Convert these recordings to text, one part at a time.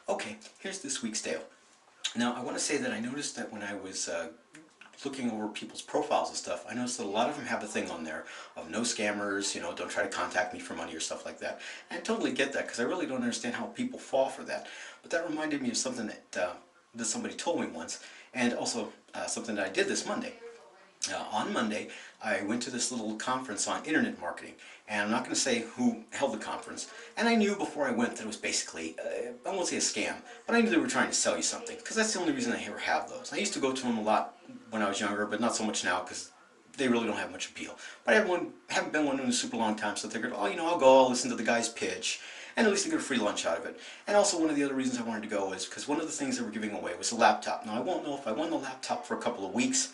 Okay, here's this week's tale. Now, I want to say that I noticed that when I was looking over people's profiles and stuff, I noticed that a lot of them have a thing on there of no scammers, don't try to contact me for money or stuff like that. And I totally get that because I really don't understand how people fall for that. But that reminded me of something that somebody told me once, and also something that I did this Monday. On Monday, I went to this little conference on internet marketing, and I'm not going to say who held the conference, and I knew before I went that it was basically, I won't say a scam, but I knew they were trying to sell you something, because that's the only reason I ever have those. I used to go to them a lot when I was younger, but not so much now, because they really don't have much appeal. But I haven't been one in a super long time, so I figured, I'll go, I'll listen to the guy's pitch, and at least I get a free lunch out of it. And also one of the other reasons I wanted to go is because one of the things they were giving away was a laptop. Now I won't know if I won the laptop for a couple of weeks,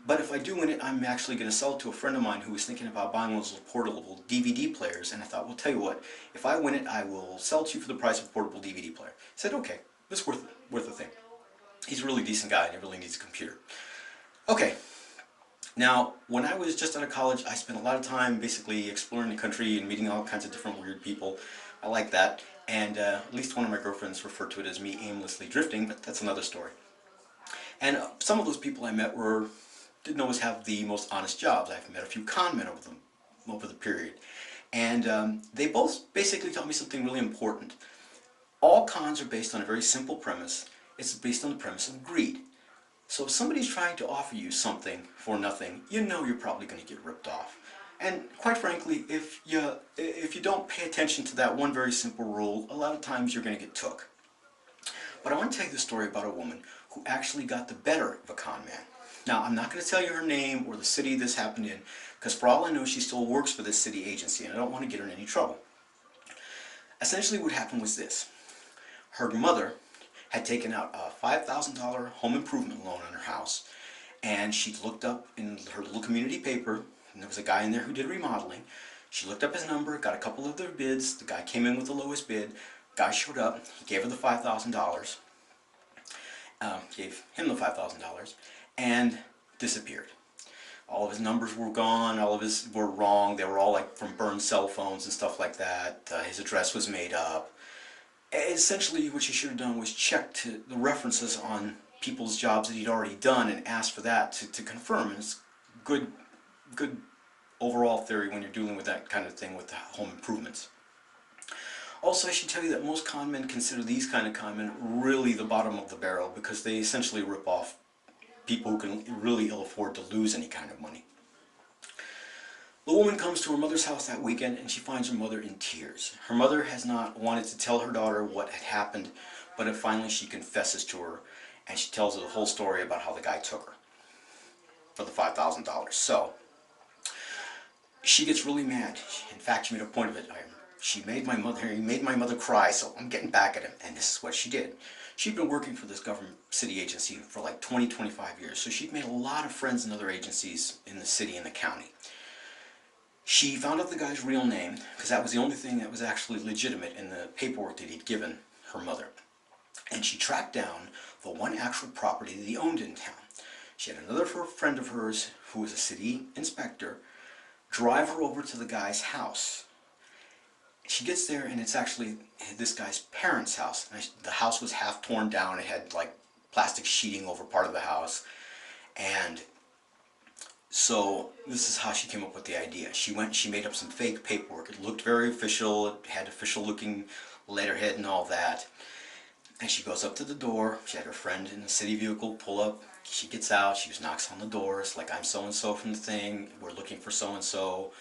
but if I do win it, I'm actually going to sell it to a friend of mine who was thinking about buying one of those portable DVD players, and I thought, well, tell you what, if I win it, I will sell it to you for the price of a portable DVD player. He said, okay, it's worth a thing. He's a really decent guy, and he really needs a computer. Okay, now, when I was just out of college, I spent a lot of time basically exploring the country and meeting all kinds of different weird people. I like that, and at least one of my girlfriends referred to it as me aimlessly drifting, but that's another story. And some of those people I met didn't always have the most honest jobs. I've met a few con men over the period. And they both basically taught me something really important. All cons are based on a very simple premise. It's based on the premise of greed. So if somebody's trying to offer you something for nothing, you know you're probably going to get ripped off. And quite frankly, if you don't pay attention to that one very simple rule, a lot of times you're going to get took. But I want to tell you the story about a woman who actually got the better of a con man. Now, I'm not going to tell you her name or the city this happened in, because for all I know, she still works for this city agency, and I don't want to get her in any trouble. Essentially, what happened was this. Her mother had taken out a $5,000 home improvement loan on her house, and she looked up in her little community paper, and there was a guy in there who did remodeling. She looked up his number, got a couple of their bids. The guy came in with the lowest bid. Guy showed up, he gave her the $5,000, gave him the $5,000, and disappeared. All of his numbers were gone, all of his were wrong, they were all like from burned cell phones and stuff like that. His address was made up. Essentially what she should have done was checked the references on people's jobs that he'd already done and asked for that to confirm. And it's good overall theory when you're dealing with that kind of thing with the home improvements. Also, I should tell you that most con men consider these kind of con men really the bottom of the barrel because they essentially rip off people who can really ill afford to lose any kind of money. The woman comes to her mother's house that weekend and she finds her mother in tears. Her mother has not wanted to tell her daughter what had happened, but finally she confesses to her and she tells her the whole story about how the guy took her for the $5,000. So, she gets really mad. In fact, she made a point of it. He made my mother cry, so I'm getting back at him. And this is what she did. She'd been working for this government city agency for like 25 years, so she'd made a lot of friends in other agencies in the city and the county. She found out the guy's real name, because that was the only thing that was actually legitimate in the paperwork that he'd given her mother. And she tracked down the one actual property that he owned in town. She had another friend of hers, who was a city inspector, drive her over to the guy's house. She gets there and it's actually this guy's parents' house. The house was half torn down. It had like plastic sheeting over part of the house. And so this is how she came up with the idea. She made up some fake paperwork. It looked very official. It had official looking letterhead and all that. And she goes up to the door. She had her friend in the city vehicle pull up. She gets out. She knocks on the door. It's like, I'm so-and-so from the thing. We're looking for so-and-so.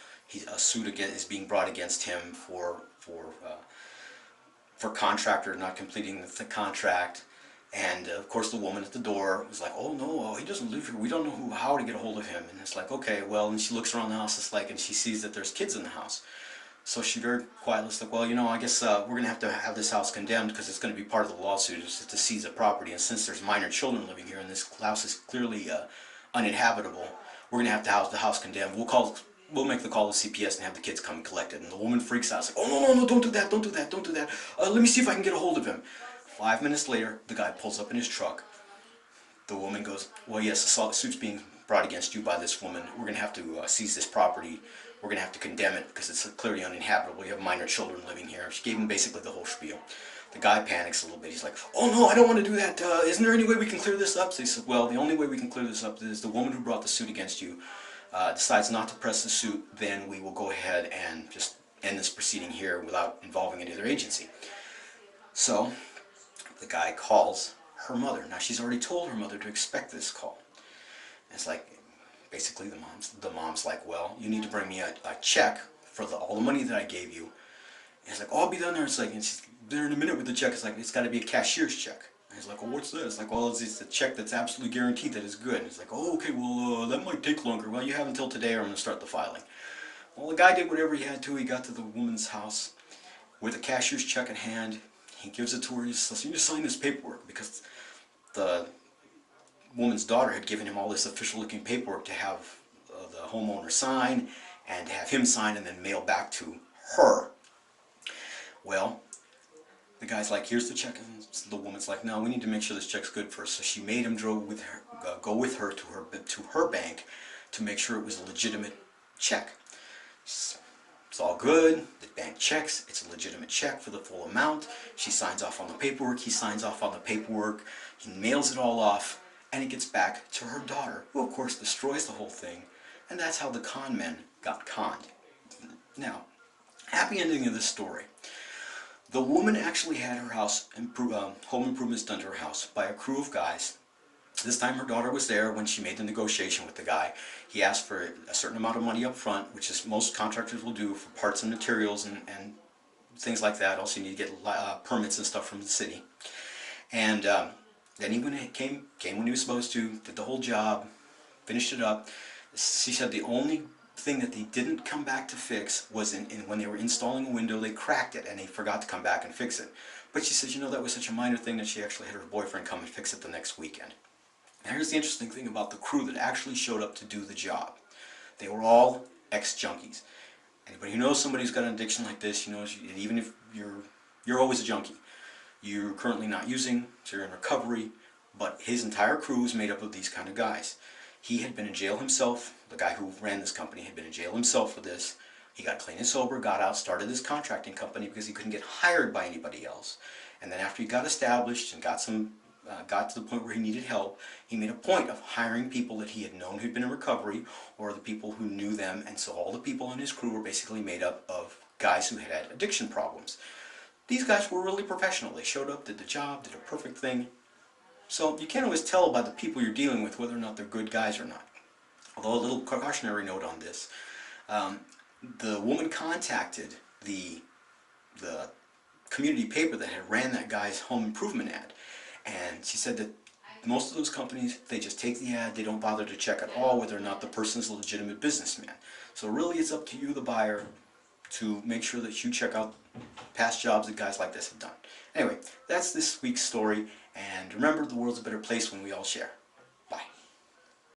A suit is being brought against him for contractor not completing the contract. And of course the woman at the door was like, oh no, he doesn't live here. We don't know how to get a hold of him. And it's like, okay, well, and she looks around the house, it's like, and she sees that there's kids in the house. So she very quietly is like, well, I guess we're going to have this house condemned because it's going to be part of the lawsuit is to seize the property. And since there's minor children living here and this house is clearly uninhabitable, we're going to have to have the house condemned. We'll make the call to CPS and have the kids come and collect it. And the woman freaks out. It's like, oh, no, don't do that, don't do that, don't do that. Let me see if I can get a hold of him. 5 minutes later, the guy pulls up in his truck. The woman goes, well, yes, the suit's being brought against you by this woman. We're going to have to seize this property. We're going to have to condemn it because it's clearly uninhabitable. You have minor children living here. She gave him basically the whole spiel. The guy panics a little bit. He's like, oh no, I don't want to do that. Isn't there any way we can clear this up? So he said, well, the only way we can clear this up is the woman who brought the suit against you decides not to press the suit, then we will go ahead and just end this proceeding here without involving any other agency. So the guy calls her mother. Now she's already told her mother to expect this call. And it's like, basically the mom's like, well, you need to bring me a check for all the money that I gave you. And it's like, oh, I'll be down there. It's like, and she's there in a minute with the check. It's like, it's got to be a cashier's check. And he's like, well, what's this? It's like, well, it's a check that's absolutely guaranteed that is good. And it's like, oh, okay, well, that might take longer. Well, you have until today or I'm going to start the filing. Well, the guy did whatever he had to. He got to the woman's house with a cashier's check in hand. He gives it to her. He says, you need to sign this paperwork, because the woman's daughter had given him all this official-looking paperwork to have the homeowner sign and to have him sign and then mail back to her. Well, the guy's like, here's the check, and the woman's like, no, we need to make sure this check's good first. So she made him go with her to her bank to make sure it was a legitimate check. It's all good. The bank checks. It's a legitimate check for the full amount. She signs off on the paperwork. He signs off on the paperwork. He mails it all off, and it gets back to her daughter, who of course destroys the whole thing. And that's how the con men got conned. Now, happy ending of this story. The woman actually had her house home improvements done to her house by a crew of guys. This time her daughter was there when she made the negotiation with the guy. He asked for a certain amount of money up front, which is most contractors will do for parts and materials and things like that. Also, you need to get permits and stuff from the city. And then he came when he was supposed to, did the whole job, finished it up. She said the only thing that they didn't come back to fix was when they were installing a window, they cracked it and they forgot to come back and fix it. But she says, you know, that was such a minor thing that she actually had her boyfriend come and fix it the next weekend. Now here's the interesting thing about the crew that actually showed up to do the job. They were all ex-junkies. Anybody who knows somebody who's got an addiction like this, you know, even if you're always a junkie. You're currently not using, so you're in recovery, but his entire crew is made up of these kind of guys. He had been in jail himself. The guy who ran this company had been in jail himself for this. He got clean and sober, got out, started this contracting company because he couldn't get hired by anybody else. And then after he got established and got to the point where he needed help, he made a point of hiring people that he had known who'd been in recovery, or the people who knew them, and so all the people in his crew were basically made up of guys who had addiction problems. These guys were really professional. They showed up, did the job, did a perfect thing. So you can't always tell by the people you're dealing with whether or not they're good guys or not. Although a little cautionary note on this. The woman contacted the community paper that had ran that guy's home improvement ad. And she said that most of those companies, they just take the ad, they don't bother to check at all whether or not the person's a legitimate businessman. So really it's up to you, the buyer, to make sure that you check out past jobs that guys like this have done. Anyway, that's this week's story, and remember, the world's a better place when we all share.